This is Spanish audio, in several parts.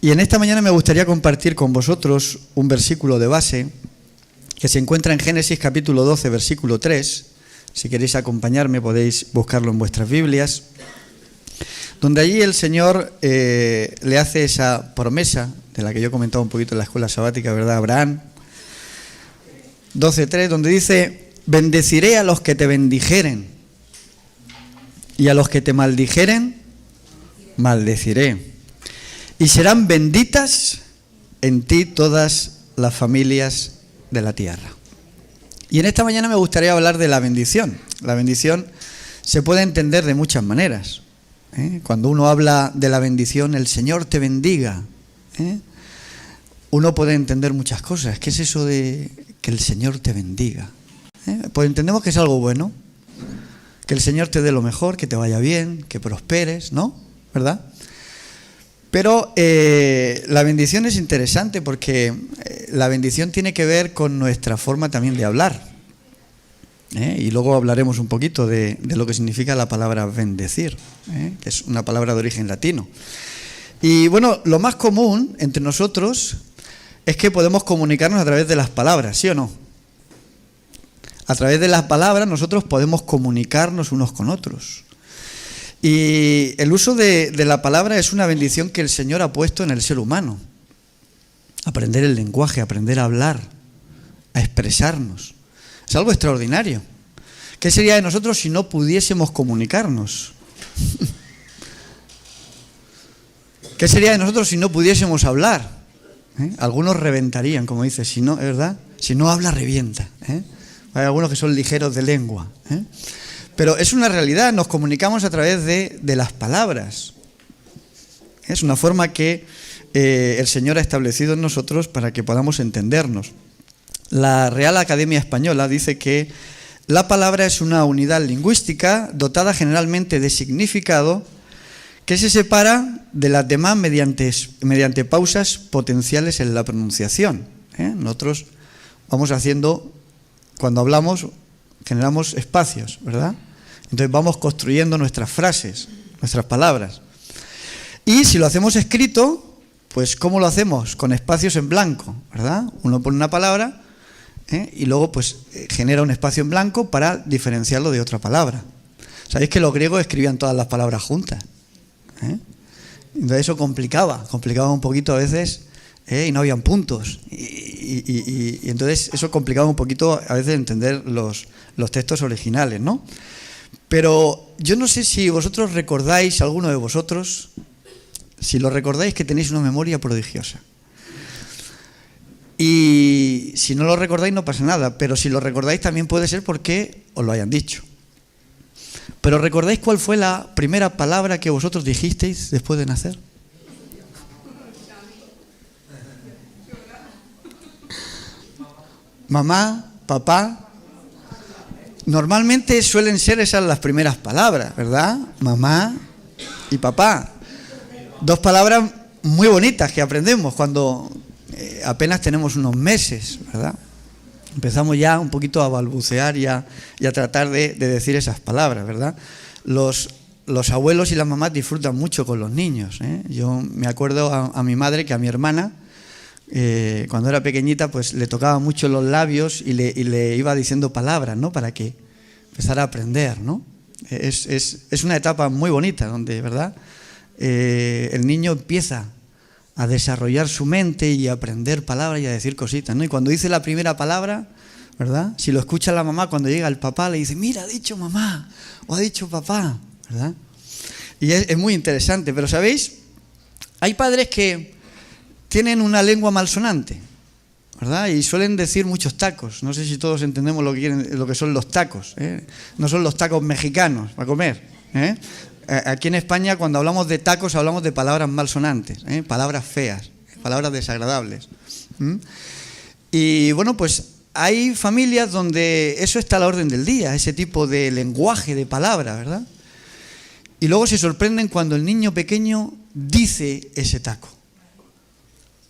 Y en esta mañana me gustaría compartir con vosotros un versículo de base que se encuentra en Génesis capítulo 12, versículo 3. Si queréis acompañarme podéis buscarlo en vuestras Biblias, donde allí el Señor le hace esa promesa de la que yo comentaba un poquito en la escuela sabática, ¿verdad? Abraham, 12:3, donde dice: bendeciré a los que te bendijeren y a los que te maldijeren, maldeciré. Y serán benditas en ti todas las familias de la tierra. Y en esta mañana me gustaría hablar de la bendición. La bendición se puede entender de muchas maneras. Cuando uno habla de la bendición, el Señor te bendiga, uno puede entender muchas cosas. ¿Qué es eso de que el Señor te bendiga? Pues entendemos que es algo bueno, que el Señor te dé lo mejor, que te vaya bien, que prosperes, ¿no? ¿Verdad? Pero la bendición es interesante porque la bendición tiene que ver con nuestra forma también de hablar. Y luego hablaremos un poquito de lo que significa la palabra bendecir, que es una palabra de origen latino. Y bueno, lo más común entre nosotros es que podemos comunicarnos a través de las palabras, ¿sí o no? A través de las palabras nosotros podemos comunicarnos unos con otros. Y el uso de la palabra es una bendición que el Señor ha puesto en el ser humano. Aprender el lenguaje, aprender a hablar, a expresarnos. Es algo extraordinario. ¿Qué sería de nosotros si no pudiésemos comunicarnos? ¿Qué sería de nosotros si no pudiésemos hablar? Algunos reventarían, como dice, si no, ¿es verdad? Si no habla, revienta. Hay algunos que son ligeros de lengua. Pero es una realidad, nos comunicamos a través de las palabras. Es una forma que el Señor ha establecido en nosotros para que podamos entendernos. La Real Academia Española dice que la palabra es una unidad lingüística dotada generalmente de significado que se separa de las demás mediante pausas potenciales en la pronunciación. Nosotros vamos haciendo, cuando hablamos, generamos espacios, ¿verdad? Entonces vamos construyendo nuestras frases, nuestras palabras. Y si lo hacemos escrito, pues ¿cómo lo hacemos? Con espacios en blanco, ¿verdad? Uno pone una palabra y luego pues genera un espacio en blanco para diferenciarlo de otra palabra. ¿Sabéis que los griegos escribían todas las palabras juntas? Entonces eso complicaba un poquito a veces, y no habían puntos. Y entonces eso complicaba un poquito a veces entender los textos originales, ¿no? Pero yo no sé si vosotros recordáis, alguno de vosotros, si lo recordáis, que tenéis una memoria prodigiosa. Y si no lo recordáis no pasa nada, pero si lo recordáis también puede ser porque os lo hayan dicho. Pero ¿recordáis cuál fue la primera palabra que vosotros dijisteis después de nacer? Mamá, papá. Normalmente suelen ser esas las primeras palabras, ¿verdad? Mamá y papá. Dos palabras muy bonitas que aprendemos cuando apenas tenemos unos meses, ¿verdad? Empezamos ya un poquito a balbucear y a tratar de decir esas palabras, ¿verdad? Los abuelos y las mamás disfrutan mucho con los niños. Yo me acuerdo a mi madre que a mi hermana, cuando era pequeñita, pues le tocaba mucho los labios y le iba diciendo palabras, ¿no? Para que empezara a aprender, ¿no? Es una etapa muy bonita donde, ¿verdad? El niño empieza a desarrollar su mente y a aprender palabras y a decir cositas, ¿no? Y cuando dice la primera palabra, ¿verdad? Si lo escucha la mamá, cuando llega el papá le dice: mira, ha dicho mamá o ha dicho papá, ¿verdad? Y es muy interesante, pero ¿sabéis? Hay padres que tienen una lengua malsonante, ¿verdad? Y suelen decir muchos tacos. No sé si todos entendemos lo que son los tacos, No son los tacos mexicanos para comer, Aquí en España, cuando hablamos de tacos, hablamos de palabras malsonantes, palabras feas, palabras desagradables. Y bueno, pues hay familias donde eso está a la orden del día, ese tipo de lenguaje, de palabra, ¿verdad? Y luego se sorprenden cuando el niño pequeño dice ese taco.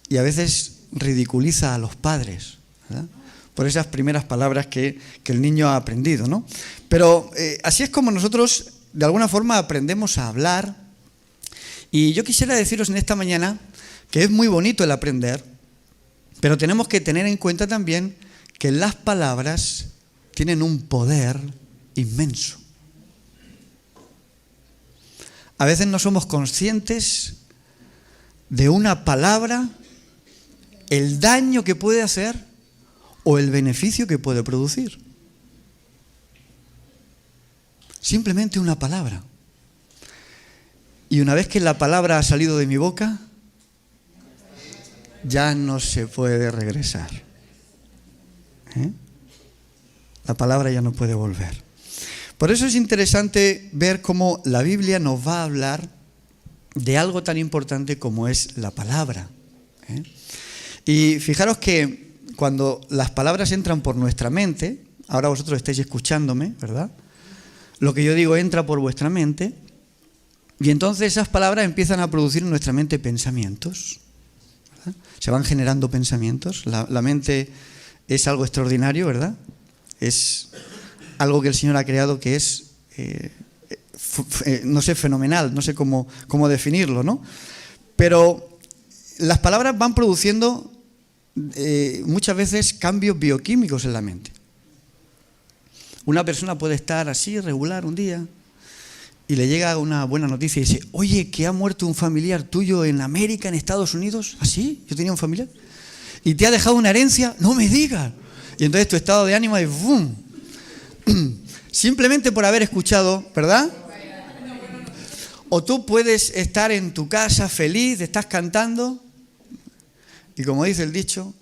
Y a veces ridiculiza a los padres, ¿verdad? Por esas primeras palabras que el niño ha aprendido, ¿no? Pero así es como nosotros de alguna forma aprendemos a hablar. Y yo quisiera deciros en esta mañana que es muy bonito el aprender, pero tenemos que tener en cuenta también que las palabras tienen un poder inmenso. A veces no somos conscientes de una palabra, el daño que puede hacer o el beneficio que puede producir. Simplemente una palabra. Y una vez que la palabra ha salido de mi boca, ya no se puede regresar. La palabra ya no puede volver. Por eso es interesante ver cómo la Biblia nos va a hablar de algo tan importante como es la palabra. Y fijaros que cuando las palabras entran por nuestra mente, ahora vosotros estáis escuchándome, ¿verdad? Lo que yo digo entra por vuestra mente y entonces esas palabras empiezan a producir en nuestra mente pensamientos, ¿verdad? Se van generando pensamientos. La mente es algo extraordinario, ¿verdad? Es algo que el Señor ha creado que es, no sé, fenomenal, no sé cómo definirlo, ¿no? Pero las palabras van produciendo muchas veces cambios bioquímicos en la mente. Una persona puede estar así, regular, un día, y le llega una buena noticia y dice, oye, que ha muerto un familiar tuyo en América, en Estados Unidos. ¿Ah, sí? Yo tenía un familiar. ¿Y te ha dejado una herencia? No me digas. Y entonces tu estado de ánimo es ¡boom! Simplemente por haber escuchado, ¿verdad? O tú puedes estar en tu casa feliz, estás cantando, y como dice el dicho,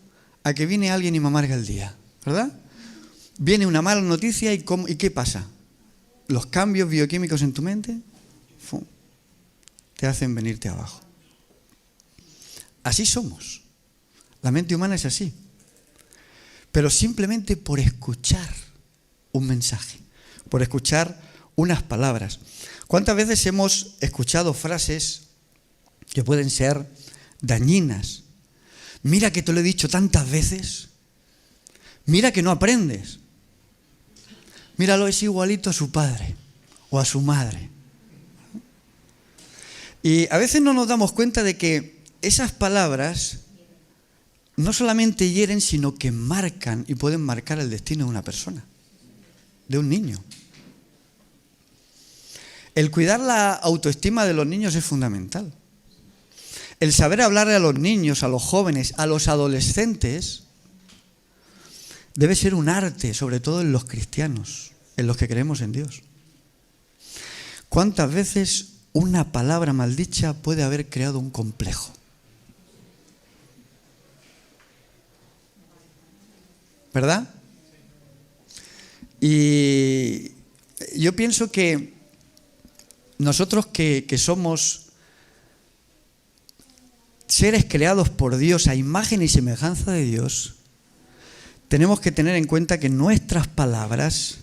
a que viene alguien y me amarga el día, ¿verdad? Viene una mala noticia y ¿qué pasa? Los cambios bioquímicos en tu mente ¡fum!, te hacen venirte abajo. Así somos. La mente humana es así. Pero simplemente por escuchar un mensaje, por escuchar unas palabras. ¿Cuántas veces hemos escuchado frases que pueden ser dañinas? Mira que te lo he dicho tantas veces. Mira que no aprendes. Míralo, es igualito a su padre o a su madre. Y a veces no nos damos cuenta de que esas palabras no solamente hieren, sino que marcan y pueden marcar el destino de una persona, de un niño. El cuidar la autoestima de los niños es fundamental. El saber hablarle a los niños, a los jóvenes, a los adolescentes, debe ser un arte, sobre todo en los cristianos, en los que creemos en Dios. ¿Cuántas veces una palabra maldicha puede haber creado un complejo? ¿Verdad? Y yo pienso que nosotros que somos seres creados por Dios a imagen y semejanza de Dios, tenemos que tener en cuenta que nuestras palabras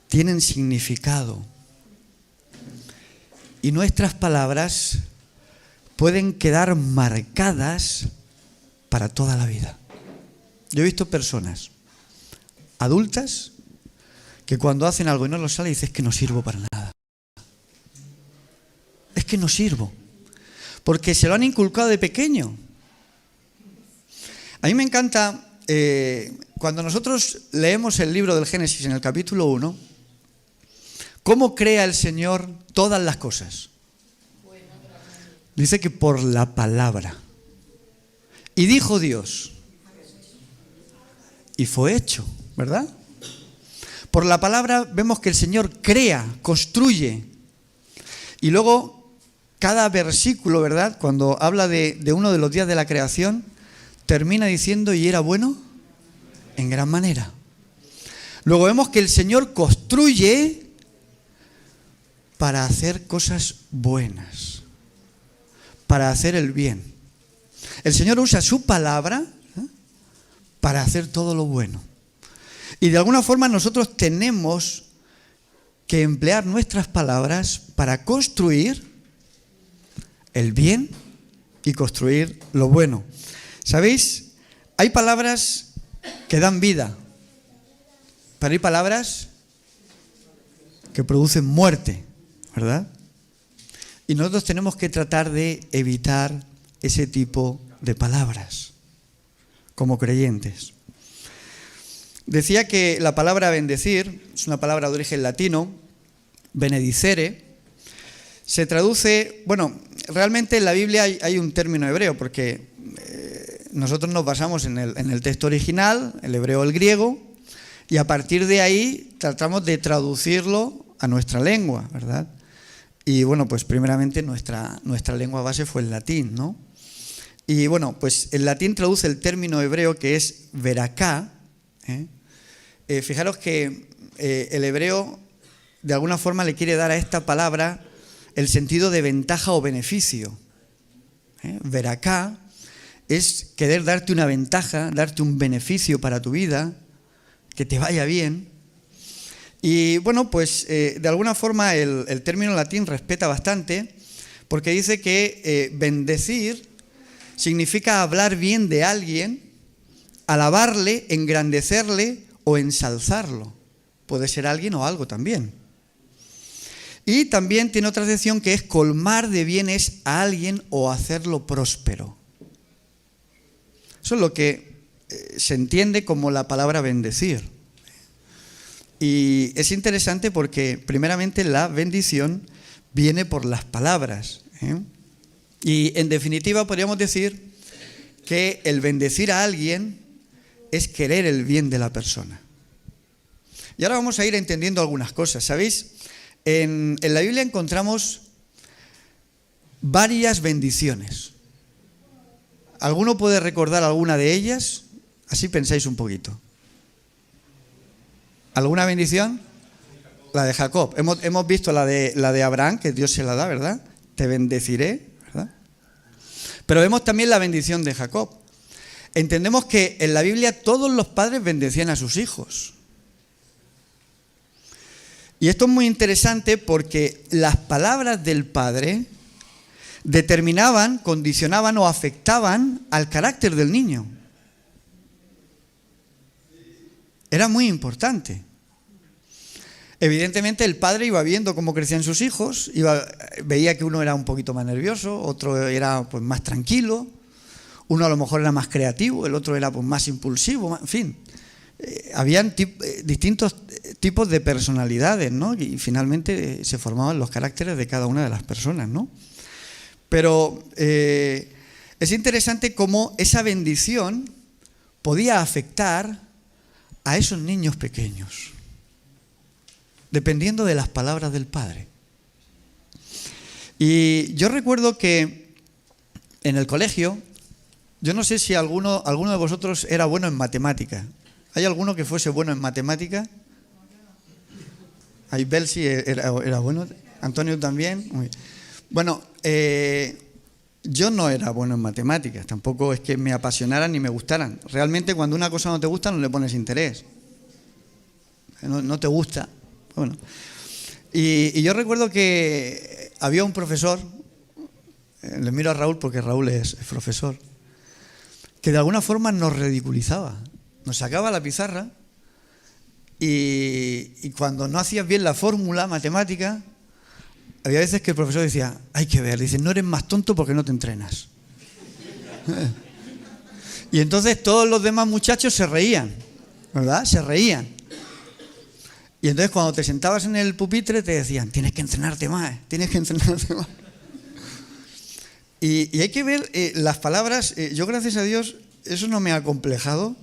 tienen significado. Y nuestras palabras pueden quedar marcadas para toda la vida. Yo he visto personas adultas que cuando hacen algo y no lo sale dicen, es que no sirvo para nada. Es que no sirvo. Porque se lo han inculcado de pequeño. A mí me encanta, cuando nosotros leemos el libro del Génesis en el capítulo 1, ¿cómo crea el Señor todas las cosas? Dice que por la palabra. Y dijo Dios. Y fue hecho, ¿verdad? Por la palabra vemos que el Señor crea, construye. Y luego cada versículo, ¿verdad?, cuando habla de uno de los días de la creación, termina diciendo, y era bueno en gran manera. Luego vemos que el Señor construye para hacer cosas buenas, para hacer el bien. El Señor usa su palabra para hacer todo lo bueno. Y de alguna forma nosotros tenemos que emplear nuestras palabras para construir el bien y construir lo bueno. ¿Sabéis? Hay palabras que dan vida, pero hay palabras que producen muerte, ¿verdad? Y nosotros tenemos que tratar de evitar ese tipo de palabras como creyentes. Decía que la palabra bendecir es una palabra de origen latino, benedicere. Se traduce, bueno, realmente en la Biblia hay un término hebreo, porque nosotros nos basamos en el texto original, el hebreo o el griego, y a partir de ahí tratamos de traducirlo a nuestra lengua, ¿verdad? Y bueno, pues primeramente nuestra lengua base fue el latín, ¿no? Y bueno, pues el latín traduce el término hebreo que es veraká. Fijaros que el hebreo de alguna forma le quiere dar a esta palabra el sentido de ventaja o beneficio. Veraká es querer darte una ventaja, darte un beneficio para tu vida, que te vaya bien. Y bueno, pues de alguna forma el término latín respeta bastante, porque dice que bendecir significa hablar bien de alguien, alabarle, engrandecerle o ensalzarlo. Puede ser alguien o algo también. Y también tiene otra acepción que es colmar de bienes a alguien o hacerlo próspero. Eso es lo que se entiende como la palabra bendecir. Y es interesante porque primeramente la bendición viene por las palabras. Y en definitiva podríamos decir que el bendecir a alguien es querer el bien de la persona. Y ahora vamos a ir entendiendo algunas cosas. ¿Sabéis? En la Biblia encontramos varias bendiciones. ¿Alguno puede recordar alguna de ellas? Así pensáis un poquito. ¿Alguna bendición? La de Jacob. Hemos visto la de Abraham, que Dios se la da, ¿verdad? Te bendeciré, ¿verdad? Pero vemos también la bendición de Jacob. Entendemos que en la Biblia todos los padres bendecían a sus hijos. Y esto es muy interesante porque las palabras del padre determinaban, condicionaban o afectaban al carácter del niño. Era muy importante. Evidentemente el padre iba viendo cómo crecían sus hijos, veía que uno era un poquito más nervioso, otro era pues más tranquilo, uno a lo mejor era más creativo, el otro era pues más impulsivo, en fin. Habían distintos tipos de personalidades, ¿no? Y finalmente se formaban los caracteres de cada una de las personas, ¿no? Pero es interesante cómo esa bendición podía afectar a esos niños pequeños, dependiendo de las palabras del padre. Y yo recuerdo que en el colegio, yo no sé si alguno de vosotros era bueno en matemática. ¿Hay alguno que fuese bueno en matemática? Ahí Belsi era bueno, Antonio también. Bueno, yo no era bueno en matemáticas, tampoco es que me apasionaran ni me gustaran. Realmente cuando una cosa no te gusta no le pones interés. No te gusta. Bueno, y yo recuerdo que había un profesor, le miro a Raúl porque Raúl es profesor, que de alguna forma nos ridiculizaba. Nos sacaba la pizarra y cuando no hacías bien la fórmula matemática, había veces que el profesor decía, hay que ver, dice, no eres más tonto porque no te entrenas. Y entonces todos los demás muchachos se reían, ¿verdad? Se reían. Y entonces cuando te sentabas en el pupitre te decían, tienes que entrenarte más, tienes que entrenarte más. Y hay que ver las palabras, yo gracias a Dios, eso no me ha acomplejado.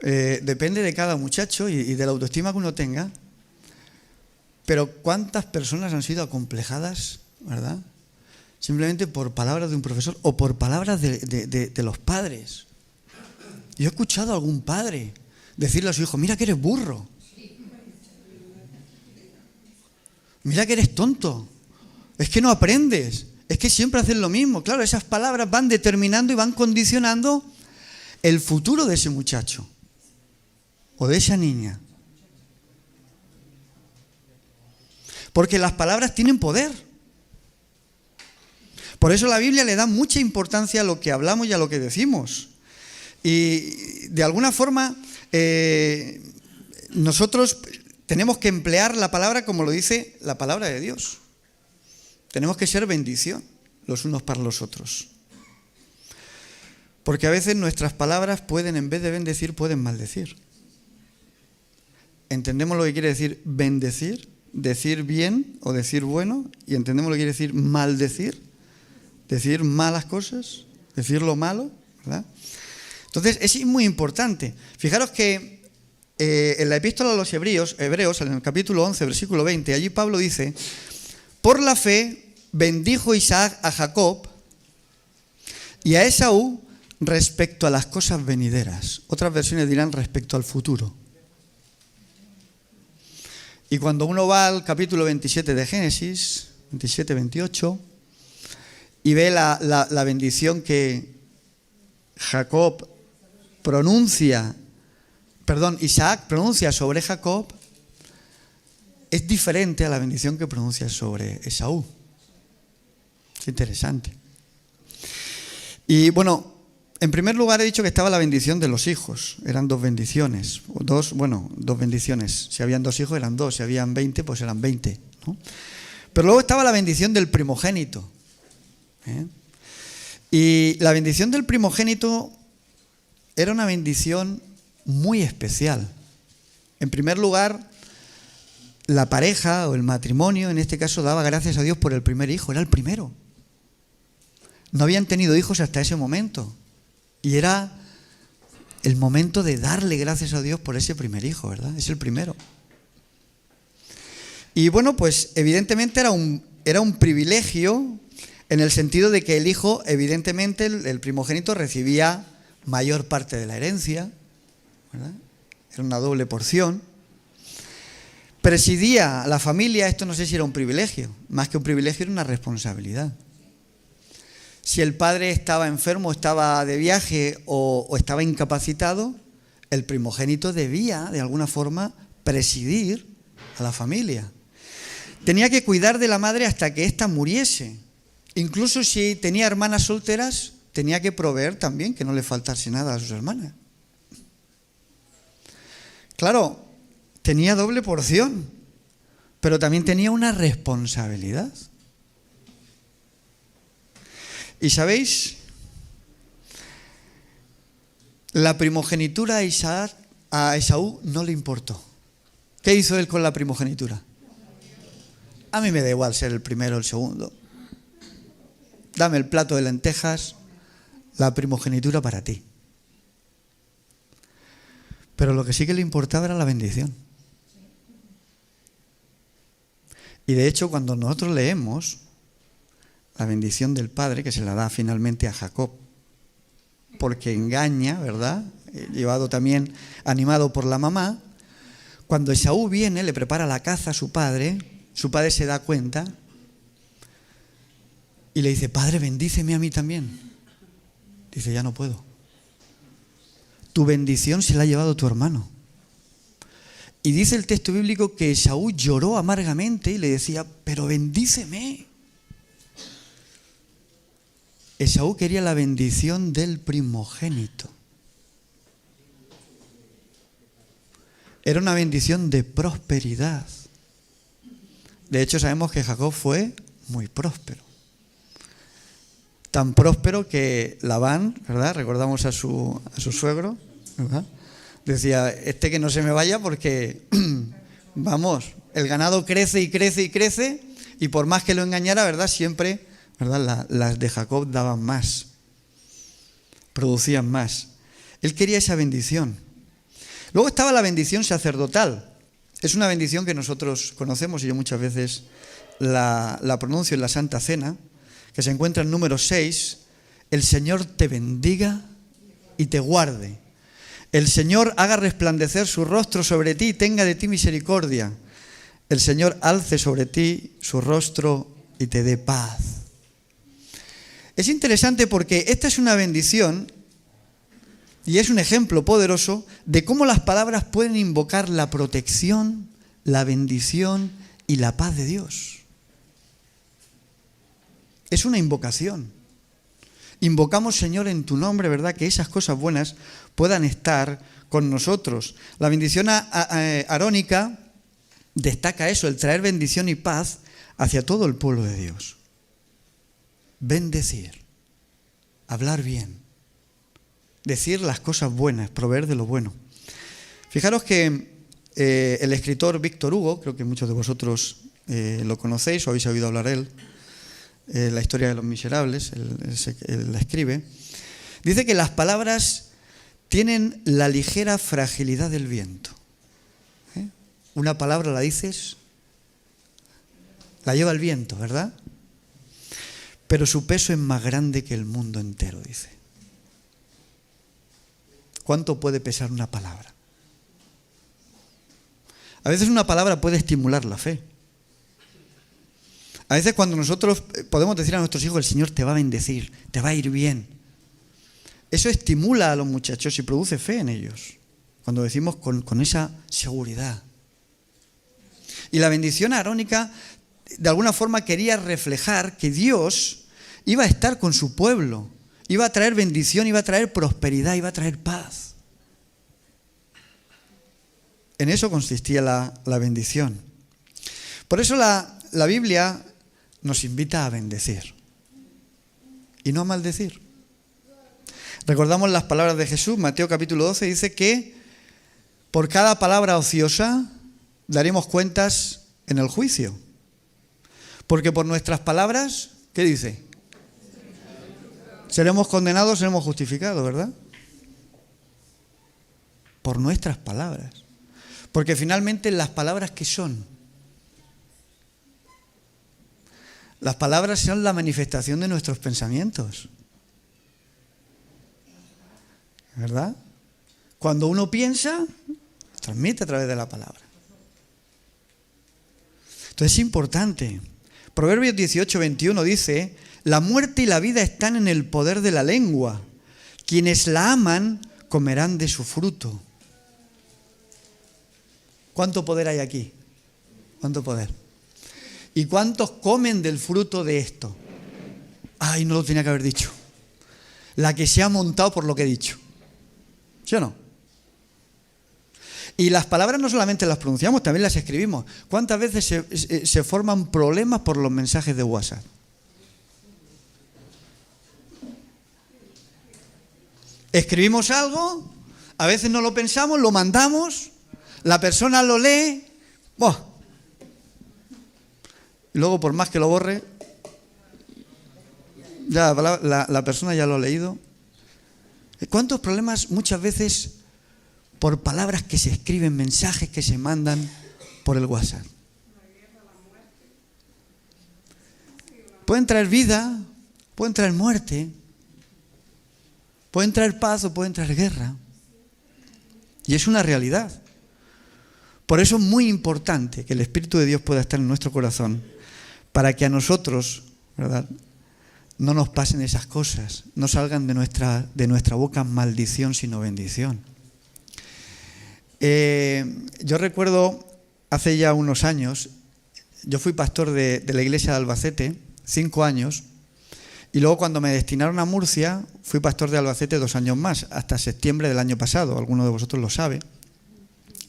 Depende de cada muchacho y de la autoestima que uno tenga, pero ¿cuántas personas han sido acomplejadas, verdad? Simplemente por palabras de un profesor o por palabras de los padres. Yo he escuchado a algún padre decirle a su hijo, mira que eres burro, mira que eres tonto, es que no aprendes, es que siempre haces lo mismo. Claro, esas palabras van determinando y van condicionando el futuro de ese muchacho o de esa niña. Porque las palabras tienen poder. Por eso la Biblia le da mucha importancia a lo que hablamos y a lo que decimos. Y de alguna forma nosotros tenemos que emplear la palabra como lo dice la palabra de Dios. Tenemos que ser bendición los unos para los otros. Porque a veces nuestras palabras pueden, en vez de bendecir, pueden maldecir. Entendemos lo que quiere decir bendecir, decir bien o decir bueno, y entendemos lo que quiere decir maldecir, decir malas cosas, decir lo malo, ¿verdad? Entonces es muy importante. Fijaros que en la epístola a los Hebreos, en el capítulo 11, versículo 20, allí Pablo dice: por la fe bendijo Isaac a Jacob y a Esaú respecto a las cosas venideras. Otras versiones dirán respecto al futuro. Y cuando uno va al capítulo 27 de Génesis, 27-28, y ve la bendición que Isaac pronuncia sobre Jacob, es diferente a la bendición que pronuncia sobre Esaú. Es interesante. Y bueno, en primer lugar he dicho que estaba la bendición de los hijos. Eran dos bendiciones. Dos bendiciones. Si habían 2 hijos eran 2. Si habían 20, pues eran 20, ¿no? Pero luego estaba la bendición del primogénito. Y la bendición del primogénito era una bendición muy especial. En primer lugar, la pareja o el matrimonio, en este caso, daba gracias a Dios por el primer hijo. Era el primero. No habían tenido hijos hasta ese momento. Y era el momento de darle gracias a Dios por ese primer hijo, ¿verdad? Es el primero. Y bueno, pues evidentemente era un privilegio en el sentido de que el hijo, evidentemente, el primogénito recibía mayor parte de la herencia, ¿verdad? Era una doble porción. Presidía la familia, esto no sé si era un privilegio, más que un privilegio era una responsabilidad. Si el padre estaba enfermo, estaba de viaje o estaba incapacitado, el primogénito debía, de alguna forma, presidir a la familia. Tenía que cuidar de la madre hasta que ésta muriese. Incluso si tenía hermanas solteras, tenía que proveer también que no le faltase nada a sus hermanas. Claro, tenía doble porción, pero también tenía una responsabilidad. Y sabéis, la primogenitura a Esaú no le importó. ¿Qué hizo él con la primogenitura? A mí me da igual ser el primero o el segundo. Dame el plato de lentejas, la primogenitura para ti. Pero lo que sí que le importaba era la bendición. Y de hecho, cuando nosotros leemos la bendición del padre, que se la da finalmente a Jacob, porque engaña, ¿verdad? Llevado también, animado por la mamá. Cuando Esaú viene, le prepara la caza a su padre se da cuenta y le dice: padre, bendíceme a mí también. Dice: ya no puedo. Tu bendición se la ha llevado tu hermano. Y dice el texto bíblico que Esaú lloró amargamente y le decía: pero bendíceme. Esaú quería la bendición del primogénito. Era una bendición de prosperidad. De hecho, sabemos que Jacob fue muy próspero. Tan próspero que Labán, ¿verdad? Recordamos a su suegro, ¿verdad? Decía: que no se me vaya porque, vamos, el ganado crece y crece y crece, y por más que lo engañara, ¿verdad? Siempre, ¿verdad? Las de Jacob daban más, producían más. Él quería esa bendición. Luego estaba la bendición sacerdotal. Es una bendición que nosotros conocemos y yo muchas veces la pronuncio en la Santa Cena, que se encuentra en número 6. El Señor te bendiga y te guarde. El Señor haga resplandecer su rostro sobre ti y tenga de ti misericordia. El Señor alce sobre ti su rostro y te dé paz. Es interesante porque esta es una bendición y es un ejemplo poderoso de cómo las palabras pueden invocar la protección, la bendición y la paz de Dios. Es una invocación. Invocamos, Señor, en tu nombre, ¿verdad? Que esas cosas buenas puedan estar con nosotros. La bendición arónica destaca eso, el traer bendición y paz hacia todo el pueblo de Dios. Bendecir, hablar bien, decir las cosas buenas, proveer de lo bueno. Fijaros que el escritor Víctor Hugo, creo que muchos de vosotros lo conocéis o habéis oído hablar de él, la historia de los miserables, él la escribe, dice que las palabras tienen la ligera fragilidad del viento. Una palabra la dices, la lleva el viento, ¿verdad? Pero su peso es más grande que el mundo entero, dice. ¿Cuánto puede pesar una palabra? A veces una palabra puede estimular la fe. A veces cuando nosotros podemos decir a nuestros hijos, el Señor te va a bendecir, te va a ir bien. Eso estimula a los muchachos y produce fe en ellos. Cuando decimos con esa seguridad. Y la bendición arónica de alguna forma quería reflejar que Dios iba a estar con su pueblo, iba a traer bendición, iba a traer prosperidad, iba a traer paz. En eso consistía la bendición. Por eso la Biblia nos invita a bendecir y no a maldecir. Recordamos las palabras de Jesús, Mateo capítulo 12, dice que por cada palabra ociosa daremos cuentas en el juicio. Porque por nuestras palabras, ¿qué dice? Seremos condenados, seremos justificados, ¿verdad? Por nuestras palabras. Porque finalmente las palabras, ¿qué son? Las palabras son la manifestación de nuestros pensamientos. ¿Verdad? Cuando uno piensa, transmite a través de la palabra. Entonces es importante. Proverbios 18:21 dice: la muerte y la vida están en el poder de la lengua. Quienes la aman comerán de su fruto. ¿Cuánto poder hay aquí? ¿Cuánto poder? ¿Y cuántos comen del fruto de esto? Ay, no lo tenía que haber dicho. La que se ha montado por lo que he dicho. ¿Sí o no? Y las palabras no solamente las pronunciamos, también las escribimos. ¿Cuántas veces se forman problemas por los mensajes de WhatsApp? Escribimos algo, a veces no lo pensamos, lo mandamos, la persona lo lee, ¡buah! Y luego por más que lo borre, ya la persona ya lo ha leído. ¿Cuántos problemas muchas veces por palabras que se escriben, mensajes que se mandan por el WhatsApp? Pueden traer vida, pueden traer muerte, pueden traer paz o pueden traer guerra. Y es una realidad. Por eso es muy importante que el Espíritu de Dios pueda estar en nuestro corazón para que a nosotros, ¿verdad?, no nos pasen esas cosas, no salgan de nuestra boca maldición sino bendición. Yo recuerdo hace ya unos años, yo fui pastor de la iglesia de Albacete 5 años y luego cuando me destinaron a Murcia fui pastor de Albacete 2 años más, hasta septiembre del año pasado, alguno de vosotros lo sabe.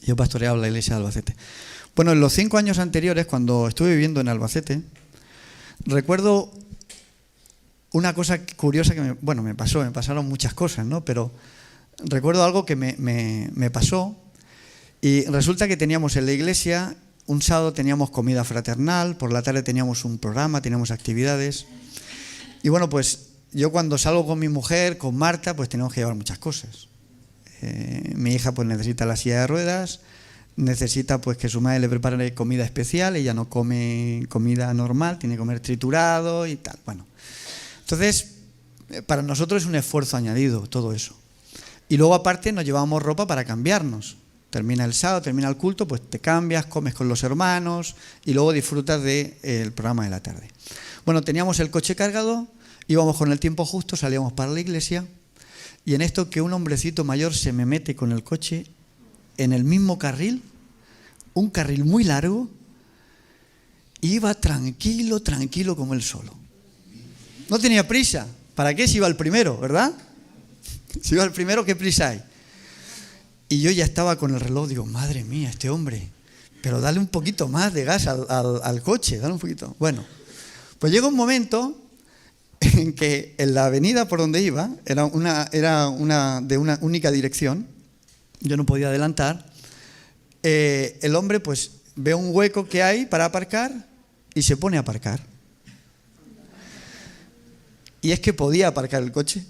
Yo pastoreaba la iglesia de Albacete. Bueno, en los 5 años anteriores, cuando estuve viviendo en Albacete, recuerdo una cosa curiosa que me pasaron muchas cosas, ¿no? Pero recuerdo algo que me pasó y resulta que teníamos en la iglesia, un sábado teníamos comida fraternal, por la tarde teníamos un programa, teníamos actividades y bueno, pues yo cuando salgo con mi mujer, con Marta, pues tenemos que llevar muchas cosas. Mi hija pues necesita la silla de ruedas, necesita pues que su madre le prepare comida especial, ella no come comida normal, tiene que comer triturado y tal, bueno. Entonces, para nosotros es un esfuerzo añadido todo eso. Y luego aparte nos llevamos ropa para cambiarnos. Termina el sábado, termina el culto, pues te cambias, comes con los hermanos y luego disfrutas del programa de la tarde. Bueno, teníamos el coche cargado, íbamos con el tiempo justo, salíamos para la iglesia y en esto que un hombrecito mayor se me mete con el coche en el mismo carril, un carril muy largo, y iba tranquilo como él solo. No tenía prisa. ¿Para qué si iba el primero, verdad? Si iba el primero, ¿qué prisa hay? Y yo ya estaba con el reloj, digo, madre mía, este hombre, pero dale un poquito más de gas al coche, dale un poquito. Bueno, pues llega un momento en que en la avenida por donde iba, era una de una única dirección, yo no podía adelantar, el hombre pues ve un hueco que hay para aparcar y se pone a aparcar. Y es que podía aparcar el coche.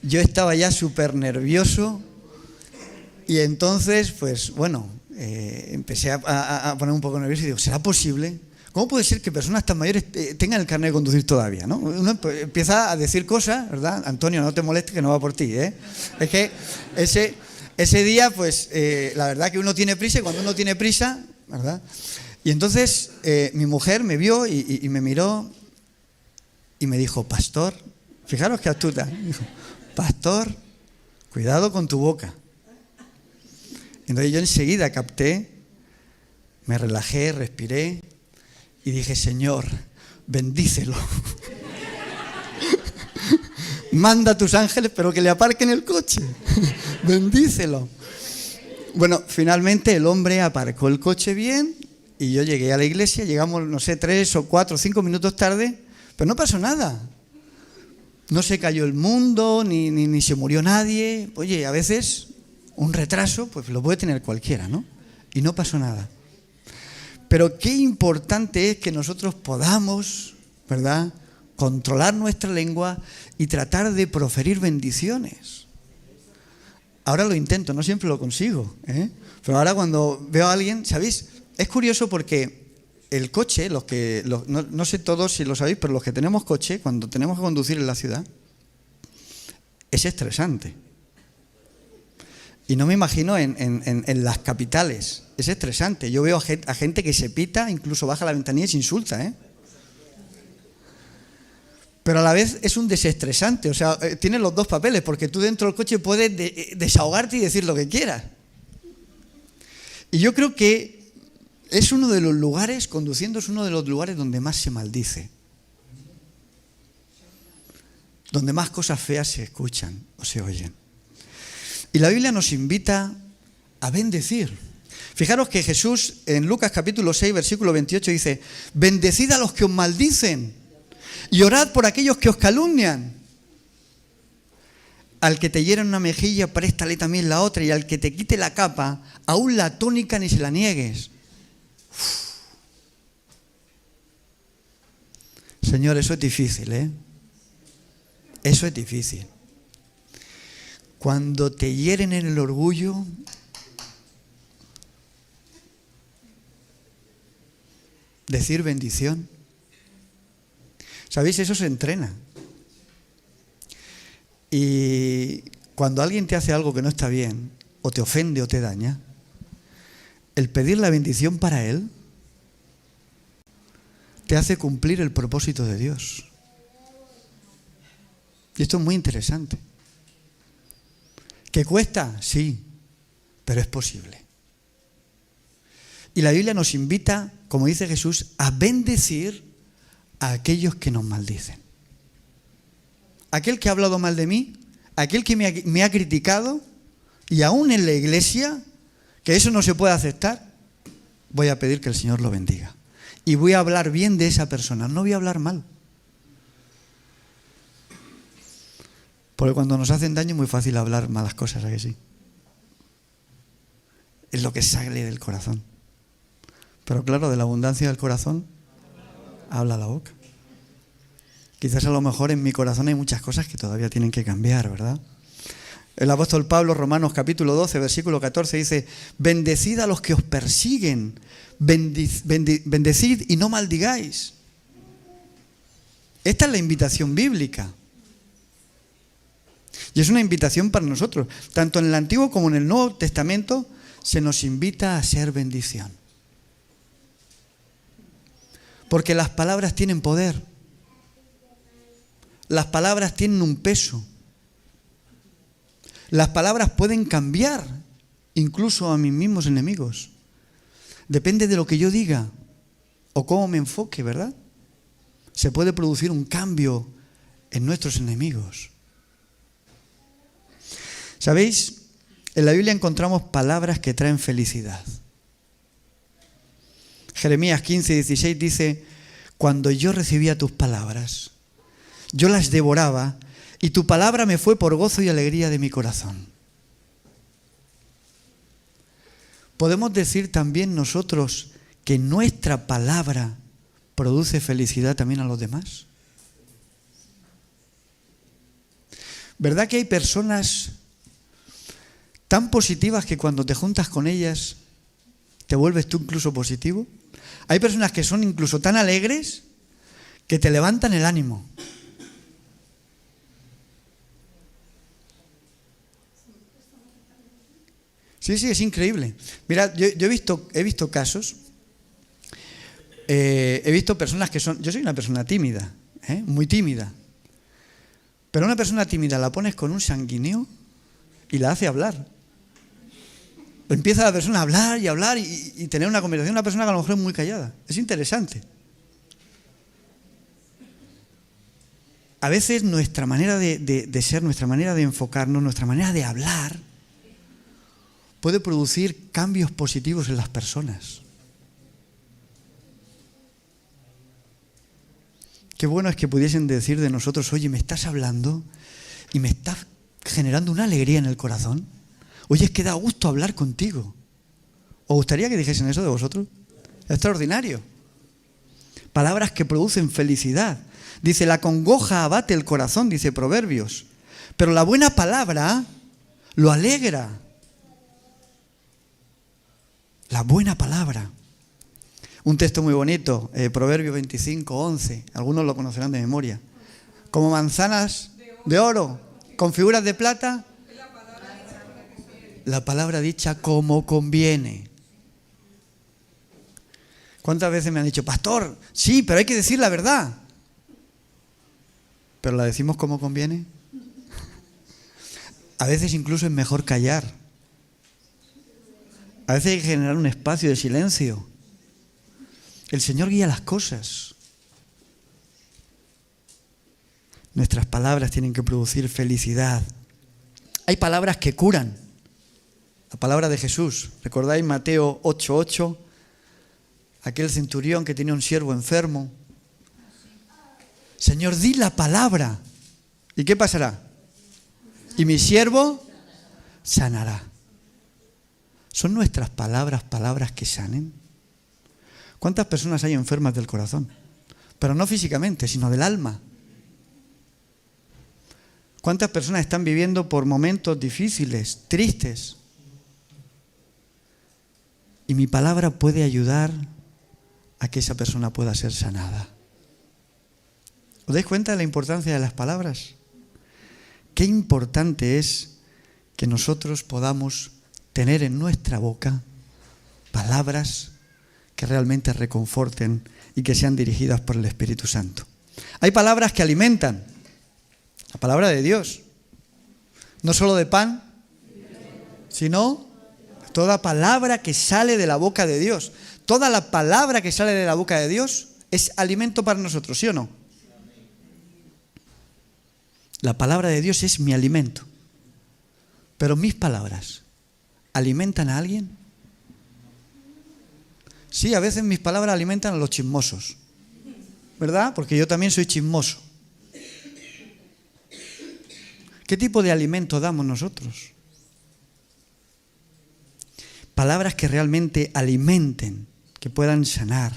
Yo estaba ya súper nervioso y entonces, pues bueno, empecé a poner un poco nervioso y digo, ¿será posible? ¿Cómo puede ser que personas tan mayores tengan el carnet de conducir todavía, ¿no? Uno empieza a decir cosas, ¿verdad? Antonio, no te molestes que no va por ti, ¿eh? Es que ese día, pues, la verdad que uno tiene prisa y cuando uno tiene prisa, ¿verdad? Y entonces mi mujer me vio y me miró y me dijo, pastor, fijaros qué astuta, dijo, pastor, cuidado con tu boca. Entonces yo enseguida capté, me relajé, respiré y dije, Señor, bendícelo. Manda a tus ángeles, pero que le aparquen el coche. Bendícelo. Bueno, finalmente el hombre aparcó el coche bien y yo llegué a la iglesia, llegamos, no sé, 3 o 4 o 5 minutos tarde, pero no pasó nada. No se cayó el mundo, ni se murió nadie. Oye, a veces un retraso, pues lo puede tener cualquiera, ¿no? Y no pasó nada. Pero qué importante es que nosotros podamos, ¿verdad?, controlar nuestra lengua y tratar de proferir bendiciones. Ahora lo intento, no siempre lo consigo, ¿eh? Pero ahora cuando veo a alguien, ¿sabéis? Es curioso porque el coche, no sé todos si lo sabéis, pero los que tenemos coche, cuando tenemos que conducir en la ciudad, es estresante. Y no me imagino en las capitales. Es estresante. Yo veo a gente que se pita, incluso baja la ventanilla y se insulta, ¿eh? Pero a la vez es un desestresante. O sea, tiene los dos papeles, porque tú dentro del coche puedes desahogarte y decir lo que quieras. Y yo creo que es uno de los lugares, conduciendo es uno de los lugares donde más se maldice. Donde más cosas feas se escuchan o se oyen. Y la Biblia nos invita a bendecir. Fijaros que Jesús en Lucas capítulo 6, versículo 28 dice, bendecid a los que os maldicen y orad por aquellos que os calumnian. Al que te hiera una mejilla, préstale también la otra, y al que te quite la capa, aún la túnica ni se la niegues. Señor, eso es difícil, ¿eh? Eso es difícil. Cuando te hieren en el orgullo, decir bendición. ¿Sabéis? Eso se entrena. Y cuando alguien te hace algo que no está bien, o te ofende o te daña, el pedir la bendición para él te hace cumplir el propósito de Dios. Y esto es muy interesante. ¿Que cuesta? Sí, pero es posible. Y la Biblia nos invita, como dice Jesús, a bendecir a aquellos que nos maldicen. Aquel que ha hablado mal de mí, aquel que me ha criticado, y aún en la iglesia, que eso no se puede aceptar, voy a pedir que el Señor lo bendiga. Y voy a hablar bien de esa persona, no voy a hablar mal. Porque cuando nos hacen daño es muy fácil hablar malas cosas, ¿a que sí? Es lo que sale del corazón. Pero claro, de la abundancia del corazón habla la boca. Quizás a lo mejor en mi corazón hay muchas cosas que todavía tienen que cambiar, ¿verdad? El apóstol Pablo, Romanos capítulo 12, versículo 14, dice, bendecid a los que os persiguen, bendecid y no maldigáis. Esta es la invitación bíblica. Y es una invitación para nosotros. Tanto en el Antiguo como en el Nuevo Testamento se nos invita a ser bendición. Porque las palabras tienen poder. Las palabras tienen un peso. Las palabras pueden cambiar incluso a mis mismos enemigos. Depende de lo que yo diga o cómo me enfoque, ¿verdad? Se puede producir un cambio en nuestros enemigos. ¿Sabéis? En la Biblia encontramos palabras que traen felicidad. Jeremías 15, 16 dice, cuando yo recibía tus palabras. Yo las devoraba y tu palabra me fue por gozo y alegría de mi corazón. ¿Podemos decir también nosotros que nuestra palabra produce felicidad también a los demás? ¿Verdad que hay personas tan positivas que cuando te juntas con ellas te vuelves tú incluso positivo? Hay personas que son incluso tan alegres que te levantan el ánimo. Sí, es increíble. Mira, yo he visto casos, he visto personas que son... Yo soy una persona tímida, muy tímida. Pero una persona tímida la pones con un sanguíneo y la hace hablar. Empieza la persona a hablar y tener una conversación. Una persona que a lo mejor es muy callada. Es interesante. A veces nuestra manera de ser, nuestra manera de enfocarnos, nuestra manera de hablar puede producir cambios positivos en las personas. Qué bueno es que pudiesen decir de nosotros: oye, me estás hablando y me estás generando una alegría en el corazón. Oye, es que da gusto hablar contigo. ¿Os gustaría que dijesen eso de vosotros? Extraordinario. Palabras que producen felicidad. Dice, la congoja abate el corazón, dice Proverbios. Pero la buena palabra lo alegra. La buena palabra. Un texto muy bonito, Proverbios 25:11. Algunos lo conocerán de memoria. Como manzanas de oro, con figuras de plata, la palabra dicha como conviene. ¿Cuántas veces me han dicho, pastor, sí, pero hay que decir la verdad? ¿Pero la decimos como conviene? A veces incluso es mejor callar. A veces hay que generar un espacio de silencio. El Señor guía las cosas. Nuestras palabras tienen que producir felicidad. Hay palabras que curan. La palabra de Jesús. ¿Recordáis Mateo 8:8? Aquel centurión que tenía un siervo enfermo. Señor, di la palabra. ¿Y qué pasará? Y mi siervo sanará. ¿Son nuestras palabras palabras que sanen? ¿Cuántas personas hay enfermas del corazón? Pero no físicamente, sino del alma. ¿Cuántas personas están viviendo por momentos difíciles, tristes? Y mi palabra puede ayudar a que esa persona pueda ser sanada. ¿Os dais cuenta de la importancia de las palabras? Qué importante es que nosotros podamos tener en nuestra boca palabras que realmente reconforten y que sean dirigidas por el Espíritu Santo. Hay palabras que alimentan. La palabra de Dios. No solo de pan, sino toda palabra que sale de la boca de Dios. Toda la palabra que sale de la boca de Dios es alimento para nosotros, ¿sí o no? La palabra de Dios es mi alimento. Pero mis palabras, ¿alimentan a alguien? Sí, a veces mis palabras alimentan a los chismosos, ¿verdad? Porque yo también soy chismoso. ¿Qué tipo de alimento damos nosotros? Palabras que realmente alimenten, que puedan sanar.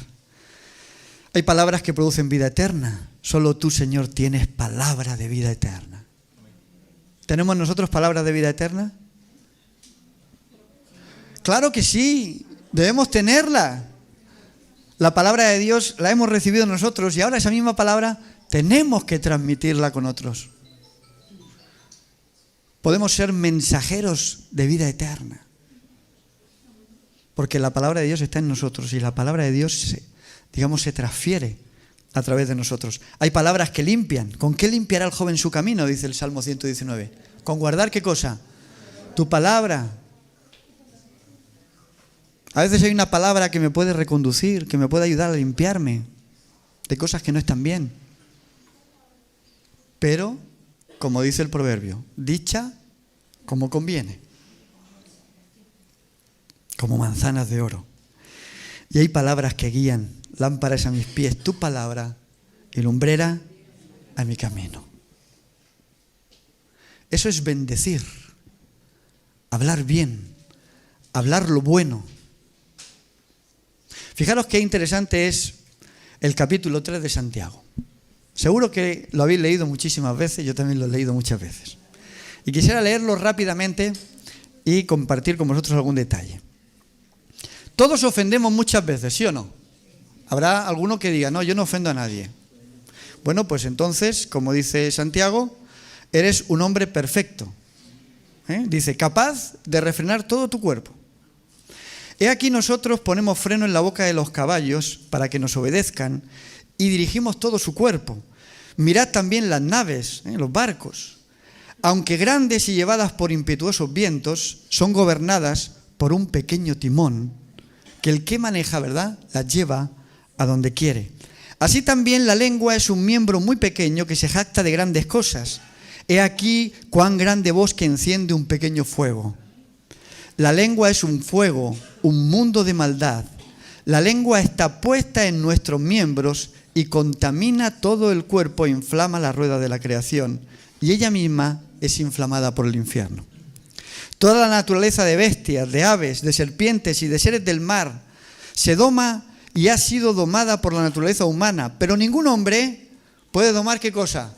Hay palabras que producen vida eterna. Solo tú, Señor, tienes palabra de vida eterna. ¿Tenemos nosotros palabras de vida eterna? Claro que sí, debemos tenerla. La palabra de Dios la hemos recibido nosotros y ahora esa misma palabra tenemos que transmitirla con otros. Podemos ser mensajeros de vida eterna. Porque la palabra de Dios está en nosotros y la palabra de Dios, se transfiere a través de nosotros. Hay palabras que limpian. ¿Con qué limpiará el joven su camino? Dice el Salmo 119. ¿Con guardar qué cosa? Tu palabra. A veces hay una palabra que me puede reconducir, que me puede ayudar a limpiarme de cosas que no están bien. Pero, como dice el proverbio, dicha como conviene. Como manzanas de oro. Y hay palabras que guían lámpara es a mis pies tu palabra y lumbrera a mi camino. Eso es bendecir, hablar bien, hablar lo bueno. Fijaros qué interesante es el capítulo 3 de Santiago. Seguro que lo habéis leído muchísimas veces, yo también lo he leído muchas veces. Y quisiera leerlo rápidamente y compartir con vosotros algún detalle. Todos ofendemos muchas veces, ¿sí o no? Habrá alguno que diga, no, yo no ofendo a nadie. Bueno, pues entonces, como dice Santiago, eres un hombre perfecto. Dice, capaz de refrenar todo tu cuerpo. He aquí nosotros ponemos freno en la boca de los caballos para que nos obedezcan y dirigimos todo su cuerpo. Mirad también las naves, los barcos. Aunque grandes y llevadas por impetuosos vientos, son gobernadas por un pequeño timón que el que maneja, ¿verdad?, las lleva a donde quiere. Así también la lengua es un miembro muy pequeño que se jacta de grandes cosas. He aquí cuán grande bosque enciende un pequeño fuego. La lengua es un fuego, un mundo de maldad. La lengua está puesta en nuestros miembros y contamina todo el cuerpo e inflama la rueda de la creación. Y ella misma es inflamada por el infierno. Toda la naturaleza de bestias, de aves, de serpientes y de seres del mar se doma y ha sido domada por la naturaleza humana. Pero ningún hombre puede domar ¿qué cosa?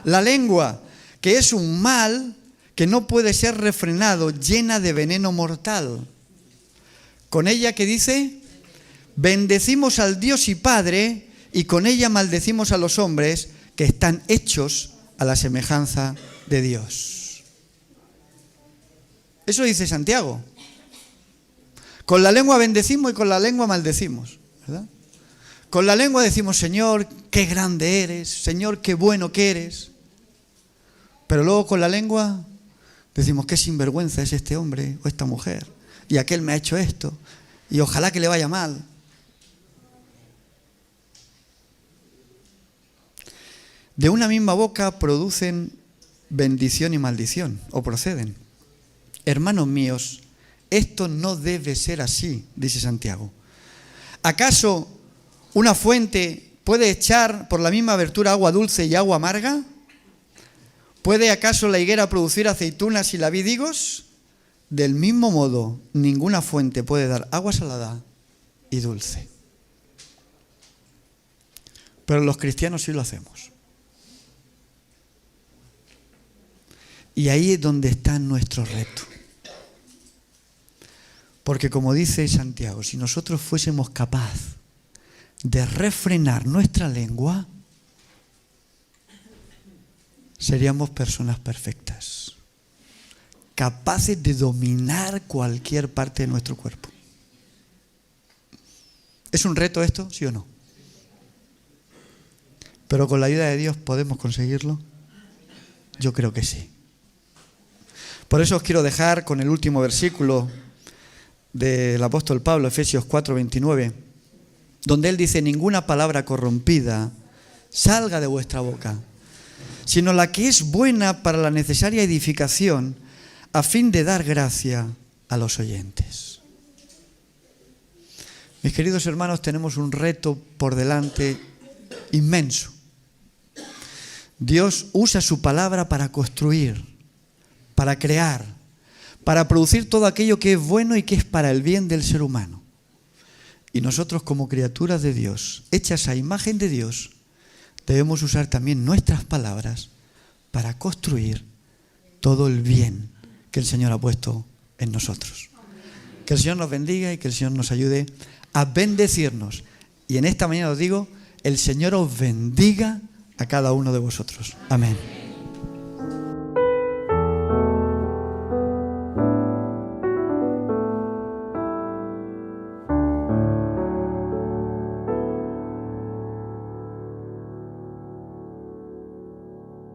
La lengua, que es un mal que no puede ser refrenado, llena de veneno mortal. Con ella, ¿qué dice? Bendecimos al Dios y Padre, y con ella maldecimos a los hombres que están hechos a la semejanza de Dios. Eso dice Santiago. Con la lengua bendecimos y con la lengua maldecimos, ¿verdad? Con la lengua decimos, Señor, qué grande eres, Señor, qué bueno que eres. Pero luego con la lengua decimos, qué sinvergüenza es este hombre o esta mujer. Y aquel me ha hecho esto. Y ojalá que le vaya mal. De una misma boca producen bendición y maldición, o proceden. Hermanos míos, esto no debe ser así, dice Santiago. ¿Acaso una fuente puede echar por la misma abertura agua dulce y agua amarga? ¿Puede acaso la higuera producir aceitunas y la vid higos? Del mismo modo, ninguna fuente puede dar agua salada y dulce. Pero los cristianos sí lo hacemos. Y ahí es donde está nuestro reto. Porque como dice Santiago, si nosotros fuésemos capaces de refrenar nuestra lengua, seríamos personas perfectas, capaces de dominar cualquier parte de nuestro cuerpo. ¿Es un reto esto, sí o no? ¿Pero con la ayuda de Dios podemos conseguirlo? Yo creo que sí. Por eso os quiero dejar con el último versículo del apóstol Pablo, Efesios 4:29, donde él dice, ninguna palabra corrompida salga de vuestra boca, sino la que es buena para la necesaria edificación, a fin de dar gracia a los oyentes. Mis queridos hermanos, tenemos un reto por delante inmenso. Dios usa su palabra para construir, para crear, para producir todo aquello que es bueno y que es para el bien del ser humano. Y nosotros como criaturas de Dios, hechas a imagen de Dios, debemos usar también nuestras palabras para construir todo el bien que el Señor ha puesto en nosotros. Que el Señor nos bendiga y que el Señor nos ayude a bendecirnos. Y en esta mañana os digo, el Señor os bendiga a cada uno de vosotros. Amén.